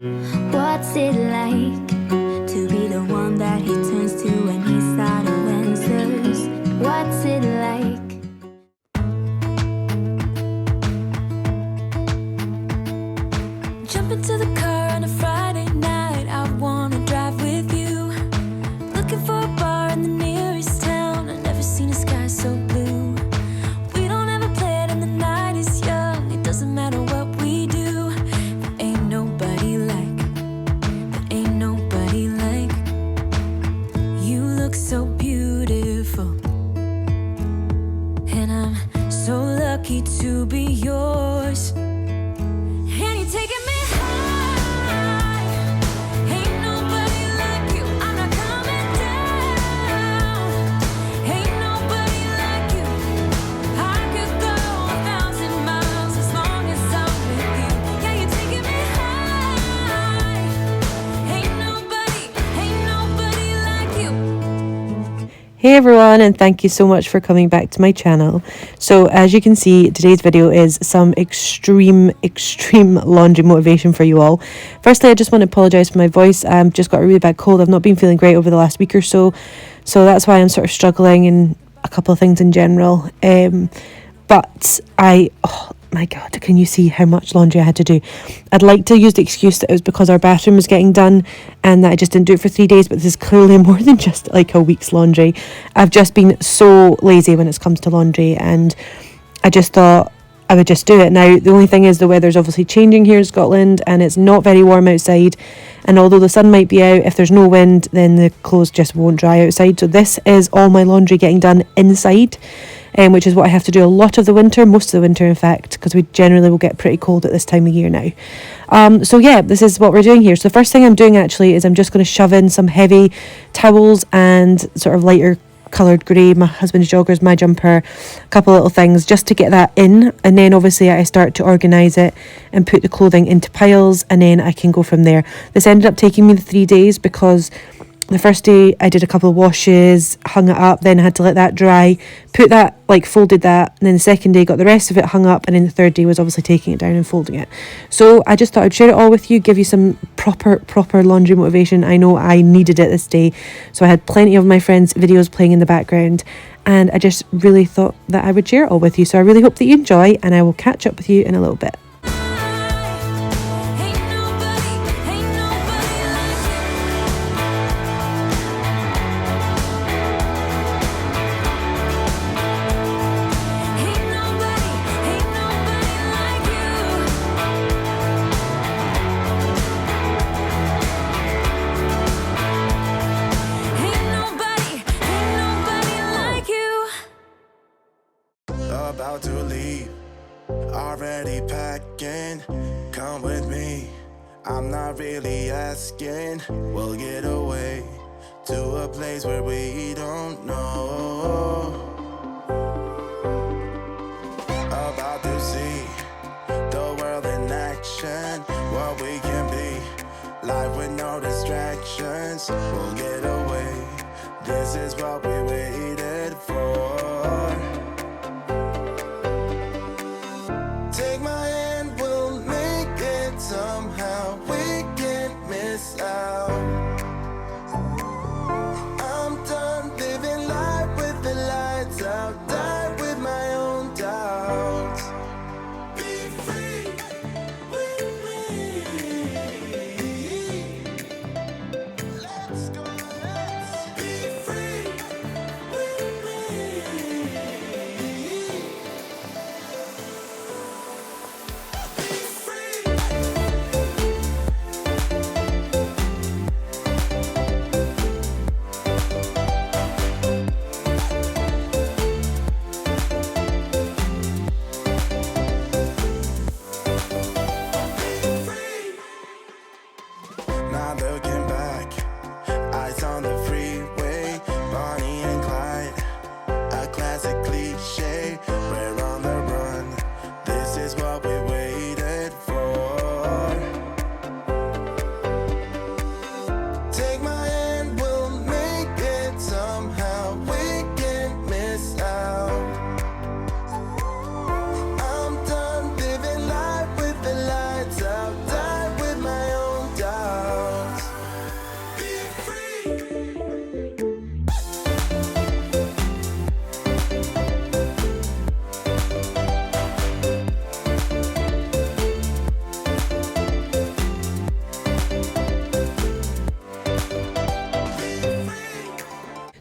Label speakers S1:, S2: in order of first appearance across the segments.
S1: What's it like to be the one that he turns to when he's out of answers? What's it like? Jump into the car on a Friday night, I wanna drive with you. Looking for a bar in the nearest town, I've never seen a sky so blue. We don't ever play it and the night is young, it doesn't matter what we do. There ain't nobody like, there ain't nobody like. You look so beautiful, and I'm so lucky to be yours. And you're taking me high, ain't nobody like you. I'm not coming down, ain't nobody like you. I could go 1,000 miles as long as I'm with you. Yeah, you're taking me high, ain't nobody like you.
S2: Hey everyone, and thank you so much for coming back to my channel. So as you can see, today's video is some extreme laundry motivation for you all. Firstly, I just want to apologise for my voice. I've just got a really bad cold. I've not been feeling great over the last week or so, so that's why I'm sort of struggling in a couple of things in general. But oh my god, can you see how much laundry I had to do? I'd like to use the excuse that it was because our bathroom was getting done and that I just didn't do it for 3 days, but this is clearly more than just like a week's laundry. I've just been so lazy when it comes to laundry, and I just thought I would just do it. Now, the only thing is the weather's obviously changing here in Scotland and it's not very warm outside, and although the sun might be out, if there's no wind, then the clothes just won't dry outside. So this is all my laundry getting done inside, which is what I have to do a lot of the winter, most of the winter in fact, because we generally will get pretty cold at this time of year now. So yeah, this is what we're doing here. So the first thing I'm doing actually is I'm just going to shove in some heavy towels and sort of lighter coloured grey, my husband's joggers, my jumper, a couple little things just to get that in, and then obviously I start to organise it and put the clothing into piles, and then I can go from there. This ended up taking me the 3 days because the first day I did a couple of washes, hung it up, then I had to let that dry, put that, like folded that, and then the second day got the rest of it hung up, and then the third day was obviously taking it down and folding it. So I just thought I'd share it all with you, give you some proper laundry motivation. I know I needed it this day, so I had plenty of my friends' videos playing in the background, and I just really thought that I would share it all with you. So I really hope that you enjoy, and I will catch up with you in a little bit.
S3: About to leave, already packing. Come with me, I'm not really asking. We'll get away to a place where we don't know. About to see the world in action, what we can be, life with no distractions. We'll get away, this is what we waited for. Take my hand, we'll make it somehow. We can't miss out. I'm done living life with the lights out. Die with my own doubts. Be free with me. Let's go, let's be free with me.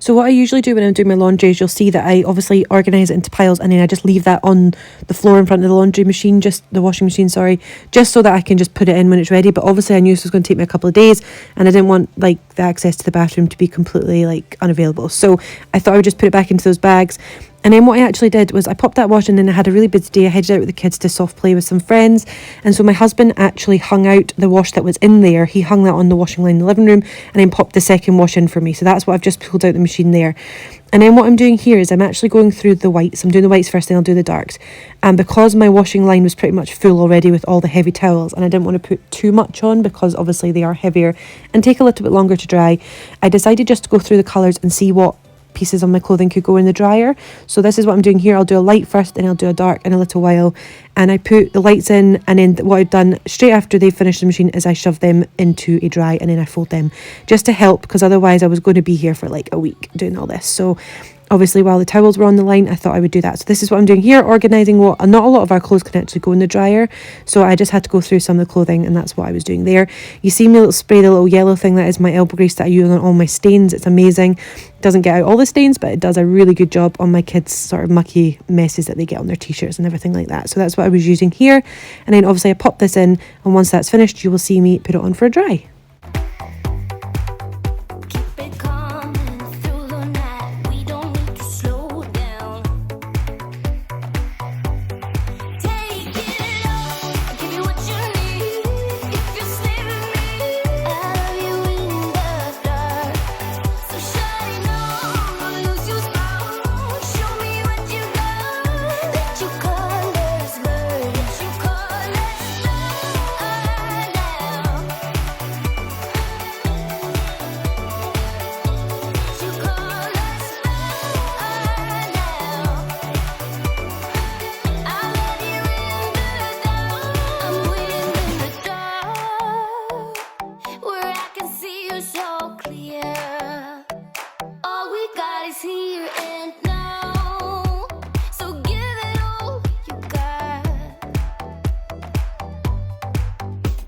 S2: So what I usually do when I'm doing my laundry is you'll see that I obviously organise it into piles and then I just leave that on the floor in front of the laundry machine, just the washing machine, sorry, just so that I can just put it in when it's ready. But obviously I knew this was going to take me a couple of days and I didn't want like the access to the bathroom to be completely like unavailable. So I thought I would just put it back into those bags. And then what I actually did was I popped that wash in and I had a really busy day. I headed out with the kids to soft play with some friends. And so my husband actually hung out the wash that was in there. He hung that on the washing line in the living room and then popped the second wash in for me. So that's what I've just pulled out the machine there. And then what I'm doing here is I'm actually going through the whites. I'm doing the whites first, then I'll do the darks. And because my washing line was pretty much full already with all the heavy towels and I didn't want to put too much on because obviously they are heavier and take a little bit longer to dry, I decided just to go through the colours and see what pieces of my clothing could go in the dryer. So this is what I'm doing here. I'll do a light first, then I'll do a dark in a little while. And I put the lights in, and then what I've done straight after they finish the machine is I shove them into a dry and then I fold them just to help, because otherwise I was going to be here for like a week doing all this. So obviously while the towels were on the line, I thought I would do that. So this is what I'm doing here, organising what, not a lot of our clothes can actually go in the dryer. So I just had to go through some of the clothing and that's what I was doing there. You see me little spray, the little yellow thing, that is my elbow grease that I use on all my stains. It's amazing. It doesn't get out all the stains, but it does a really good job on my kids' sort of mucky messes that they get on their t-shirts and everything like that. So that's what I was using here. And then obviously I pop this in, and once that's finished, you will see me put it on for a dry.
S1: Keep it coming through the night. We don't need to slow down. Take it all. I'll give you what you need. If you stay with me, I'll have you in the dark. So shine on, don't lose your spark. Show me what you got. Let your colors burn. Let your colors burn now. Here and now, so give it all you got.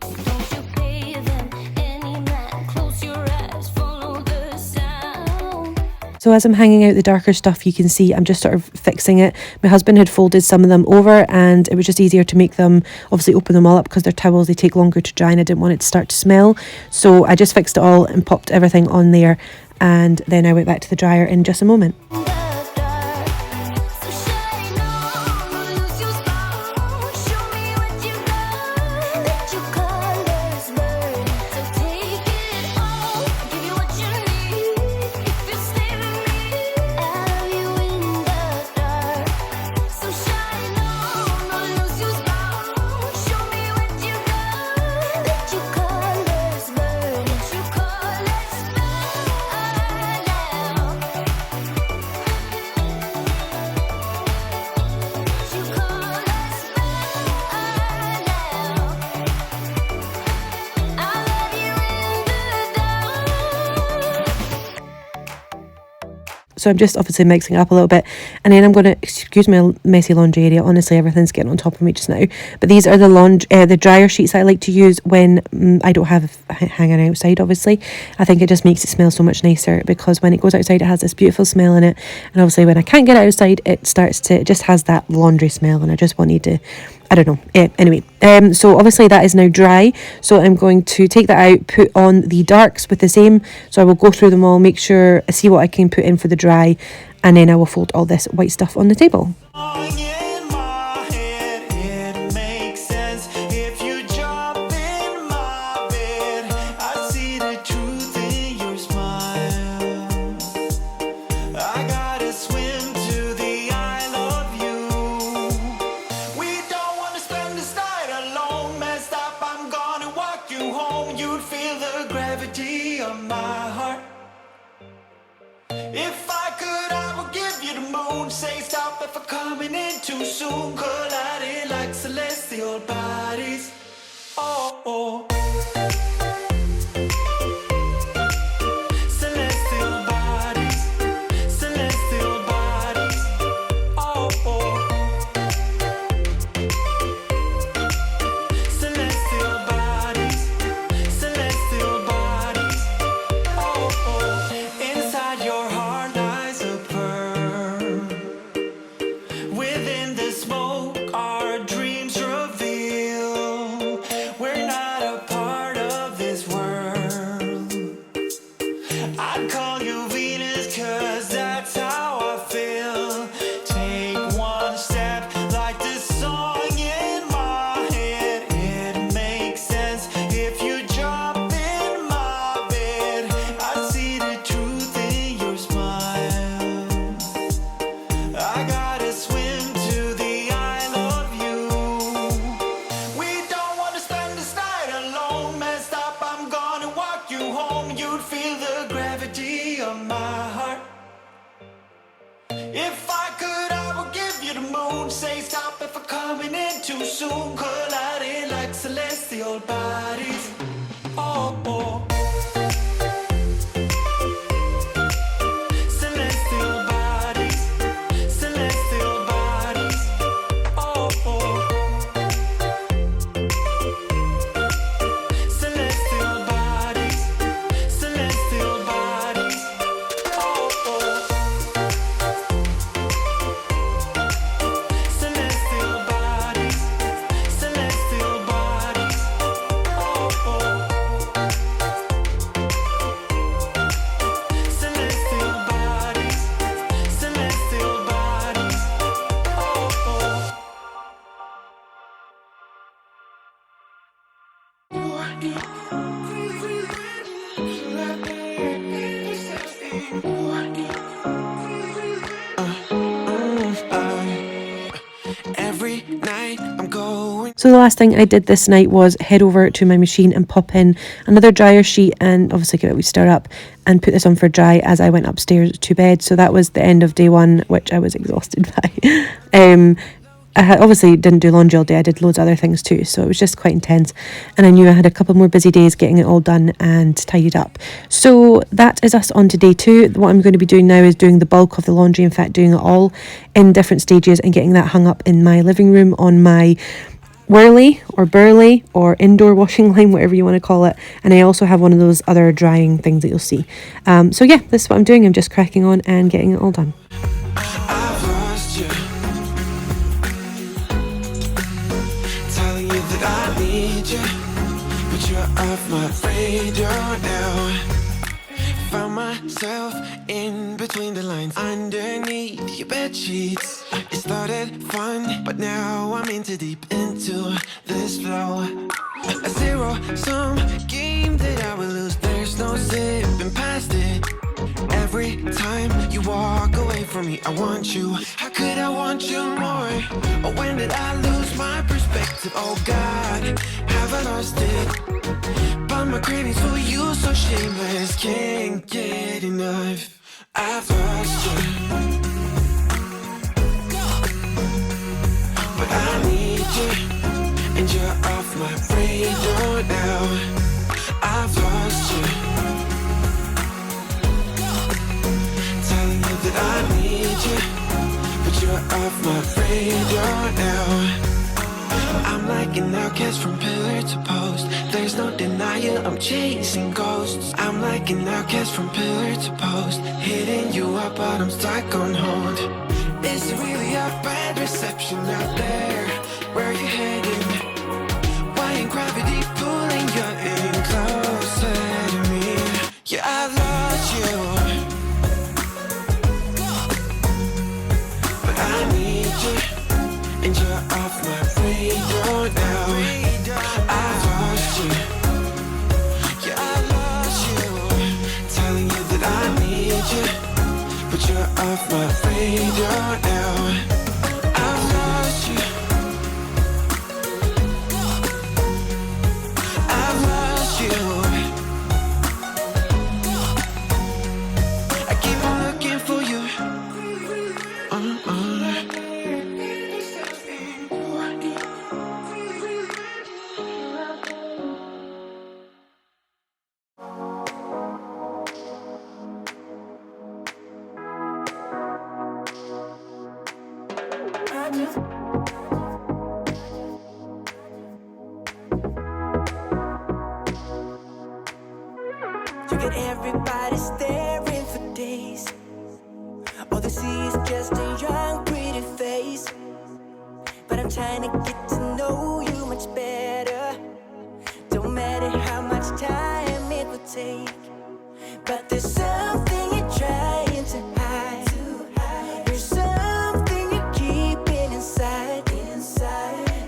S1: Don't you pay them any mind? Close your eyes, follow the sound.
S2: So as I'm hanging out the darker stuff, you can see I'm just sort of fixing it. My husband had folded some of them over and it was just easier to make them, obviously open them all up because they're towels, they take longer to dry and I didn't want it to start to smell. So I just fixed it all and popped everything on there, and then I went back to the dryer in just a moment. So I'm just obviously mixing it up a little bit, and then I'm going to, excuse my messy laundry area, honestly everything's getting on top of me just now, but these are the dryer sheets that I like to use when I don't have hanging outside. Obviously I think it just makes it smell so much nicer, because when it goes outside it has this beautiful smell in it, and obviously when I can't get it outside it just has that laundry smell, and I just wanted to, I don't know. Anyway, so obviously that is now dry. So I'm going to take that out, put on the darks with the same. So I will go through them all, make sure, see what I can put in for the dry, and then I will fold all this white stuff on the table.
S3: In my head, it makes sense. If you jump in my bed, I see the truth in your smile. I gotta swim to the Isle of You. We don't wanna spend this night alone. Messed up, I'm gonna walk you home. You'd feel the gravity of my heart. If I could, I would give you the moon. Say stop if I'm coming in too soon. Colliding like celestial bodies. Oh, oh. Celestial bodies. Celestial bodies. Oh, oh. Celestial bodies. Celestial bodies. Oh, oh. Inside your heart
S4: if I'm coming in too soon. Colliding like celestial bodies. Oh, oh. Celestial bodies. Celestial bodies. Oh, oh. Celestial bodies. Celestial bodies. Oh, oh. Celestial bodies. Celestial bodies. Oh, oh. Celestial bodies. Celestial bodies. Oh, oh. Every night I'm going.
S2: So the last thing I did this night was head over to my machine and pop in another dryer sheet and obviously give it a wee stir up and put this on for dry as I went upstairs to bed. So that was the end of day one, which I was exhausted by. Obviously didn't do laundry all day. I did loads of other things too, so it was just quite intense. And I knew I had a couple more busy days getting it all done and tidied up. So that is us on to day two. What I'm going to be doing now is doing the bulk of the laundry. In fact, doing it all in different stages and getting that hung up in my living room on my whirly or burley or indoor washing line, whatever you want to call it. And I also have one of those other drying things that you'll see. So yeah, this is what I'm doing. I'm just cracking on and getting it all done.
S4: I've lost you. Telling you that I need you, but you're off my radar now. Found myself in between the lines, underneath your bed sheets. It started fun, but now I'm in too deep into this flow. A zero-sum game that I will lose. There's no zipping past it. Every time you walk away from me, I want you. How could I want you more? Or when did I lose my perspective? Oh God, have I lost it? But my cravings for you so shameless, can't get enough. I've lost you, but I need you, and you're off my radar now. I've lost you, telling you that I need you, but you're off my radar now. I'm like an outcast from pillar to post. There's no denial, I'm chasing ghosts. I'm like an outcast from pillar to post, hitting you up but I'm stuck on hold. Is it really a bad reception out there? Where are you heading? Why ain't gravity pulling you in closer to me? Yeah, I lost you, but I need you, and you're off my radar now. I've lost you, yeah, I lost you. Telling you that I need you, but you're off my radar now. I've lost you, I've lost you. I keep on looking for you.
S5: You get everybody staring for days. All they see is just a young, pretty face. But I'm trying to get to know you much better. Don't matter how much time it will take, but there's something you're trying to hide. There's something you're keeping inside.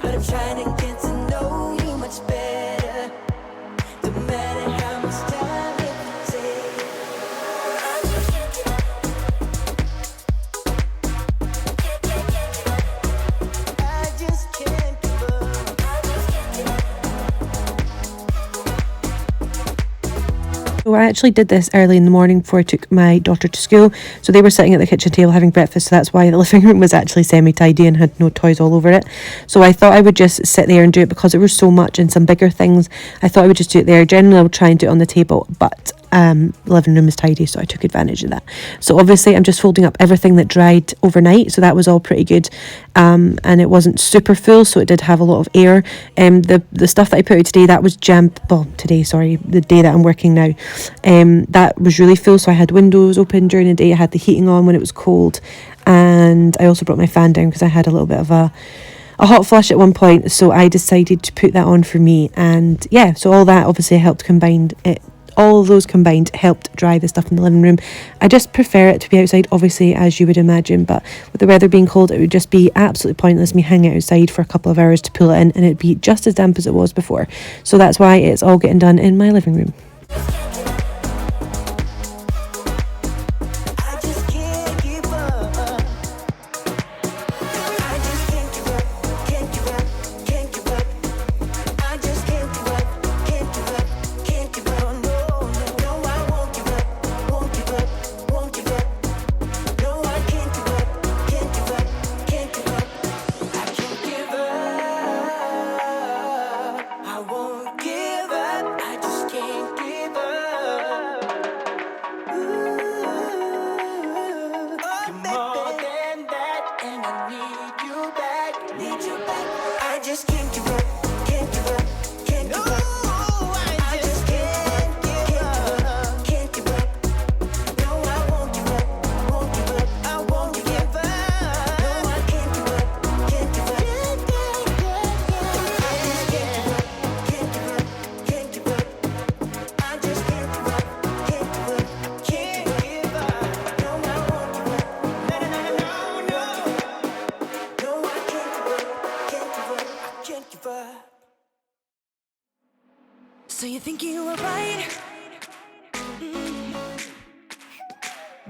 S5: But I'm trying to get to know you much better. Don't matter how much time it will take. I just can't give up.
S2: So I actually did this early in the morning before I took my daughter to school. So they were sitting at the kitchen table having breakfast. So that's why the living room was actually semi-tidy and had no toys all over it. So I thought I would just sit there and do it because there was so much and some bigger things. I thought I would just do it there. Generally, I would try and do it on the table, but the living room is tidy, so I took advantage of that. So obviously I'm just folding up everything that dried overnight, so that was all pretty good, and it wasn't super full, so it did have a lot of air. The stuff that I put out today, that was the day that I'm working now, that was really full, so I had windows open during the day, I had the heating on when it was cold, and I also brought my fan down because I had a little bit of a hot flush at one point, so I decided to put that on for me. And yeah, so all that obviously helped combined it. All of those combined helped dry the stuff in the living room. I just prefer it to be outside, obviously, as you would imagine, but with the weather being cold, it would just be absolutely pointless me hanging outside for a couple of hours to pull it in, and it'd be just as damp as it was before. So that's why it's all getting done in my living room.
S5: I just can't give up. I just can't give up, can't give up, can't give up. I just can't give up, can't give up, can't give up. No, no, I won't give up, won't give up, won't give up. No, I can't give up, can't give up, can't give up. I can't give up. I won't give up. I just can't give up. You're more than that, and I need you back, need you back. I just can't give up, can't give up, can't give up. I just can't give up, can't give up. No, I won't give up, won't give up, I won't give up. No, I can't give up, can't give up. I just can't give up, can't give up, can't give up. I just can't give up, can't give up, can't give up. No, I won't give up. No, no, no, no, no. No, I can't give up, can't give up, I can't give up.
S1: So you think you were right?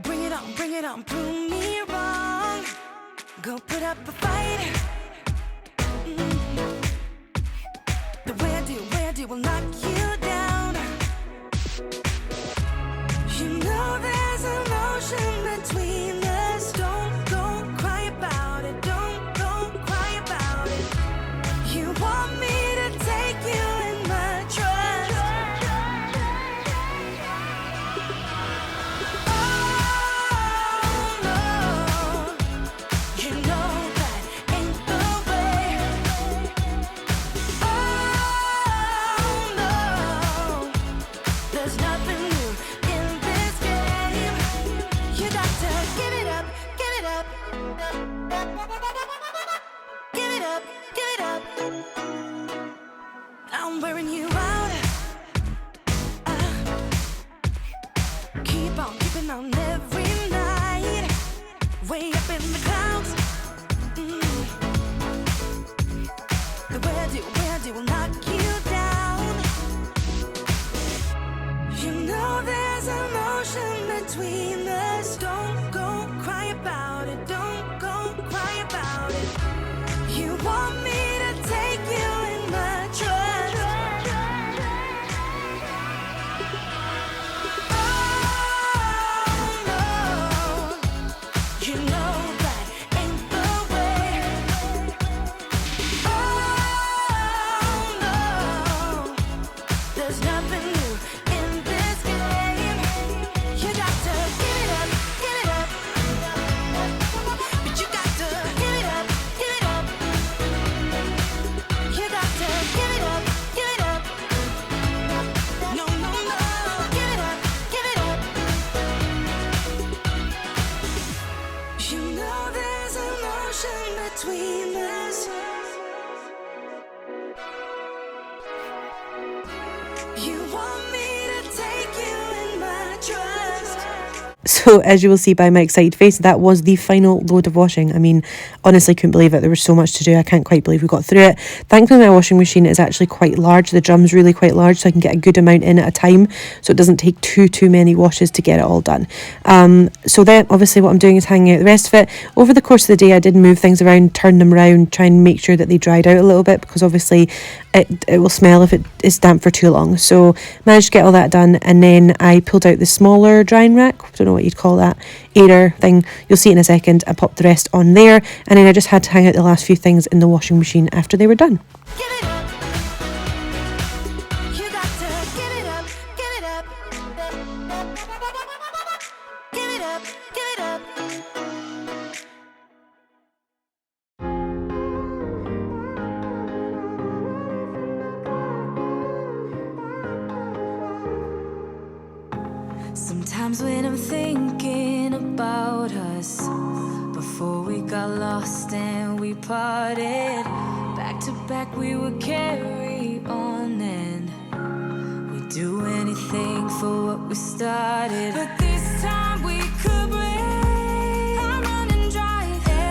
S1: Bring it on, prove me wrong. Go put up a fight. The way I do will knock you down. You know there's emotion between us. Don't go cry about it. Don't go cry about it. You want me to take you in my trust. Oh no, you know that ain't the way. Oh no, there's nothing new in this game. You got to give it up, give it up. Give it up, give it up. I'm wearing you out. Keep on keeping on every night. Way up in the clouds. The way I do will knock you down. You know there's emotion between us. Don't go cry about it. Don't go cry about it. You want me to take you in my trust. Oh no, you know that ain't the way. Oh no, there's nothing new in this game. You got to give it up, give it up.
S2: So as you will see by my excited face, that was the final load of washing. I mean, honestly, couldn't believe it. There was so much to do. I can't quite believe we got through it. Thankfully, my washing machine is actually quite large. The drum's really quite large, so I can get a good amount in at a time. So it doesn't take too many washes to get it all done. So then, obviously, what I'm doing is hanging out the rest of it. Over the course of the day, I did move things around, turn them around, try and make sure that they dried out a little bit, because obviously it will smell if it is damp for too long. So managed to get all that done, and then I pulled out the smaller drying rack, I don't know what you'd call that, airer thing, you'll see it in a second. I popped the rest on there, and then I just had to hang out the last few things in the washing machine after they were done.
S1: Give it up. You got to give it up, give it up. Give it up, give it up. Sometimes when I'm thinking about us, before we got lost and we parted, back to back we would carry on and we'd do anything for what we started. But this time we could break. I'm running dry,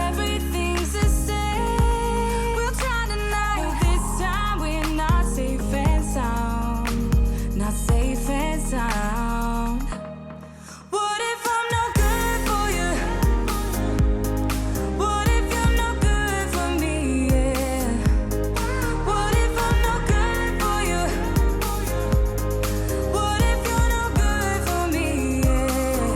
S1: everything's the same. We'll try tonight, but this time we're not safe and sound. Not safe and sound. What if I'm no good for you? What if you're no good for me? Yeah. What if I'm no good for you? What if you're no good for me? Yeah.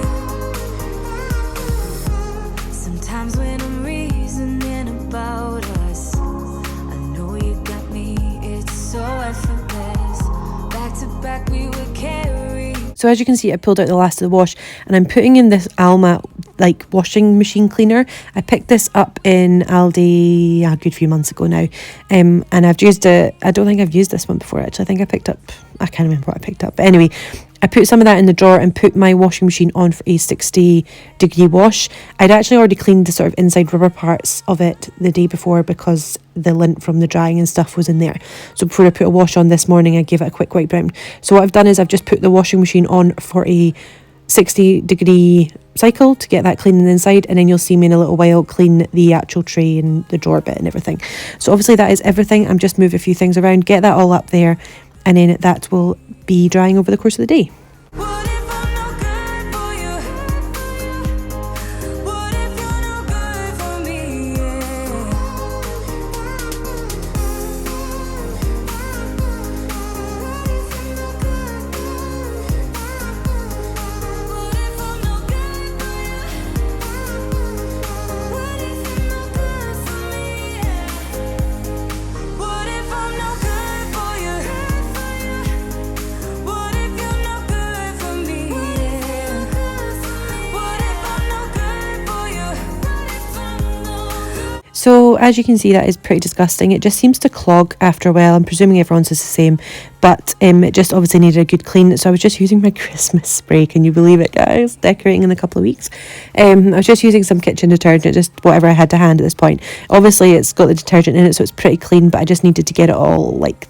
S1: Sometimes when I'm reasoning about us, I know you got me, it's so effortless. Back to back we would carry.
S2: So as you can see, I pulled out the last of the wash, and I'm putting in this Alma like washing machine cleaner. I picked this up in Aldi a good few months ago now, and I've used it. I don't think I've used this one before actually. I think I picked up, I can't remember what I picked up, but anyway, I put some of that in the drawer and put my washing machine on for a 60-degree wash. I'd actually already cleaned the sort of inside rubber parts of it the day before because the lint from the drying and stuff was in there. So before I put a wash on this morning, I gave it a quick wipe round. So what I've done is I've just put the washing machine on for a 60-degree cycle to get that clean on the inside, and then you'll see me in a little while clean the actual tray and the drawer bit and everything. So obviously that is everything. I'm just moving a few things around, get that all up there, and then that will be drying over the course of the day.
S1: What if I'm no good for you? What if you're no good for me? Yeah. What if I'm no good for you? What if you're no good for me? Yeah. What if I'm no good for you? What if you're no good for me? Yeah. What if I'm no good for you?
S2: So as you can see, that is pretty disgusting. It just seems to clog after a while. I'm presuming everyone's is the same, but it just obviously needed a good clean. So I was just using my Christmas spray. Can you believe it, guys? Decorating in a couple of weeks. I was just using some kitchen detergent, just whatever I had to hand at this point. Obviously it's got the detergent in it, so it's pretty clean, but I just needed to get it all like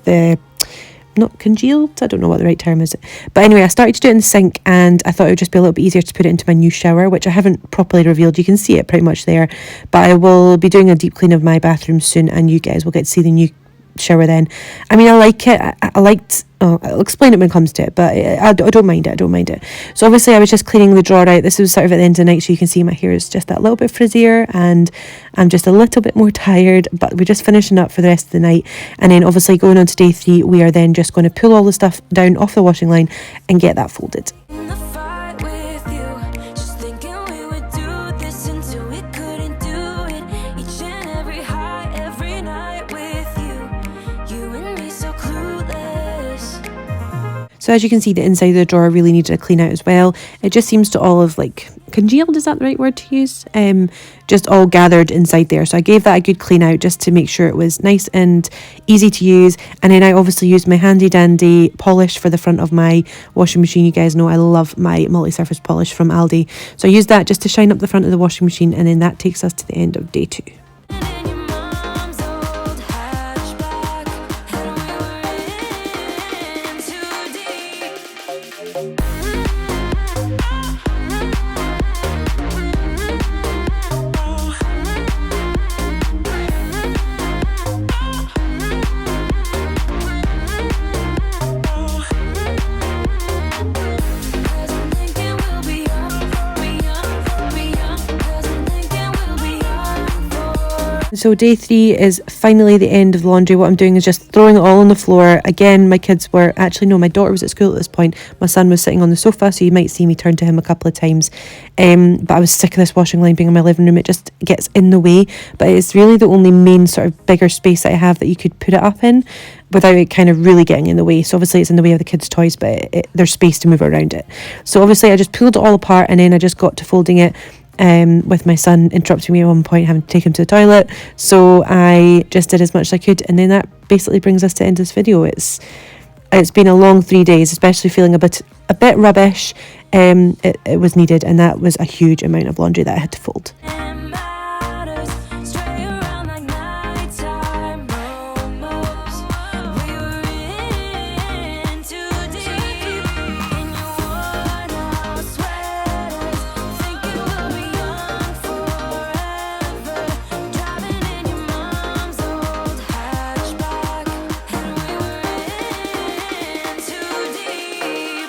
S2: not congealed, I don't know what the right term is, but anyway, I started to do it in the sink, and I thought it would just be a little bit easier to put it into my new shower, which I haven't properly revealed. You can see it pretty much there, but I will be doing a deep clean of my bathroom soon, and you guys will get to see the new shower then. I mean, I like it. I liked, I'll explain it when it comes to it, but I don't mind it. So obviously I was just cleaning the drawer out. This was sort of at the end of the night, so you can see my hair is just that little bit frizzier, and I'm just a little bit more tired, but we're just finishing up for the rest of the night. And then obviously going on to day 3, we are then just going to pull all the stuff down off the washing line and get that folded.
S1: In the fight with you, just thinking we would do this until we couldn't do it. Each and every high, every night with you, you and me so clueless.
S2: So as you can see, the inside of the drawer really needed a clean out as well. It just seems to all have like congealed, is that the right word to use? Just all gathered inside there. So I gave that a good clean out just to make sure it was nice and easy to use. And then I obviously used my handy dandy polish for the front of my washing machine. You guys know I love my multi-surface polish from Aldi. So I used that just to shine up the front of the washing machine, and then that takes us to the end of day 2.
S1: And in your mom's old hatchback, and we were in too deep.
S2: So day 3 is finally the end of the laundry. What I'm doing is just throwing it all on the floor. Again, my kids were, actually no, my daughter was at school at this point. My son was sitting on the sofa, so you might see me turn to him a couple of times. But I was sick of this washing line being in my living room. It just gets in the way. But it's really the only main sort of bigger space that I have that you could put it up in without it kind of really getting in the way. So obviously it's in the way of the kids' toys, but there's space to move around it. So obviously I just pulled it all apart, and then I just got to folding it. With my son interrupting me at one point, having to take him to the toilet, so I just did as much as I could, and then that basically brings us to the end of this video. It's been a long 3 days, especially feeling a bit rubbish. It was needed, and that was a huge amount of laundry that I had to fold.
S1: And matters stray around like nighttime rumors. We were in too deep in your worn out sweaters, thinking we'll be young forever, driving in your mom's old hatchback, and we were in too deep.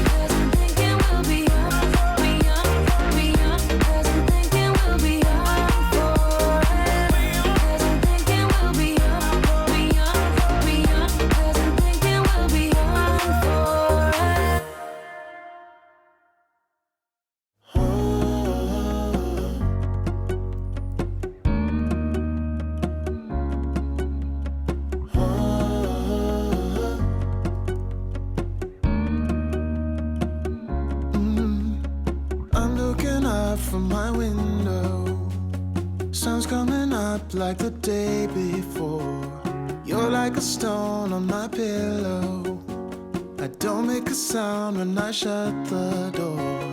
S1: Cause I'm thinking we'll be young, be young, be young. Cause I'm thinking we'll be young forever. Cause I'm thinking we'll be young, be young, be young. Cause I'm thinking we'll be young forever.
S4: I'm looking up from my window. Sun's coming up like the day before. You're like a stone on my pillow. I don't make a sound when I shut the door.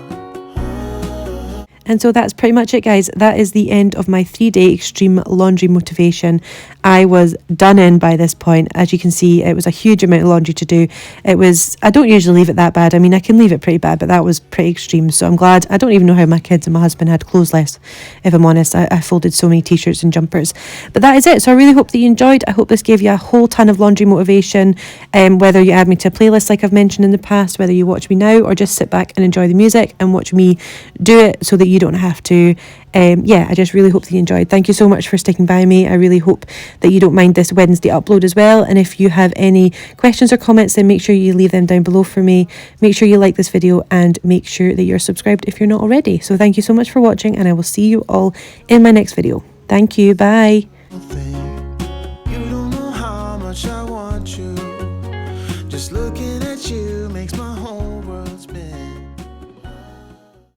S2: And so that's pretty much it, guys. That is the end of my 3-day extreme laundry motivation. I was done in by this point. As you can see, it was a huge amount of laundry to do. I don't usually leave it that bad. I mean, I can leave it pretty bad, but that was pretty extreme. So I'm glad. I don't even know how my kids and my husband had clothes left, if I'm honest. I folded so many t-shirts and jumpers. But that is it. So I really hope that you enjoyed. I hope this gave you a whole ton of laundry motivation. Whether you add me to a playlist like I've mentioned in the past, whether you watch me now or just sit back and enjoy the music and watch me do it so that you don't have to. I just really hope that you enjoyed. Thank you so much for sticking by me. I really hope that you don't mind this Wednesday upload as well. And if you have any questions or comments, then make sure you leave them down below for me. Make sure you like this video and make sure that you're subscribed if you're not already. So thank you so much for watching, and I will see you all in my next video. Thank you. Bye.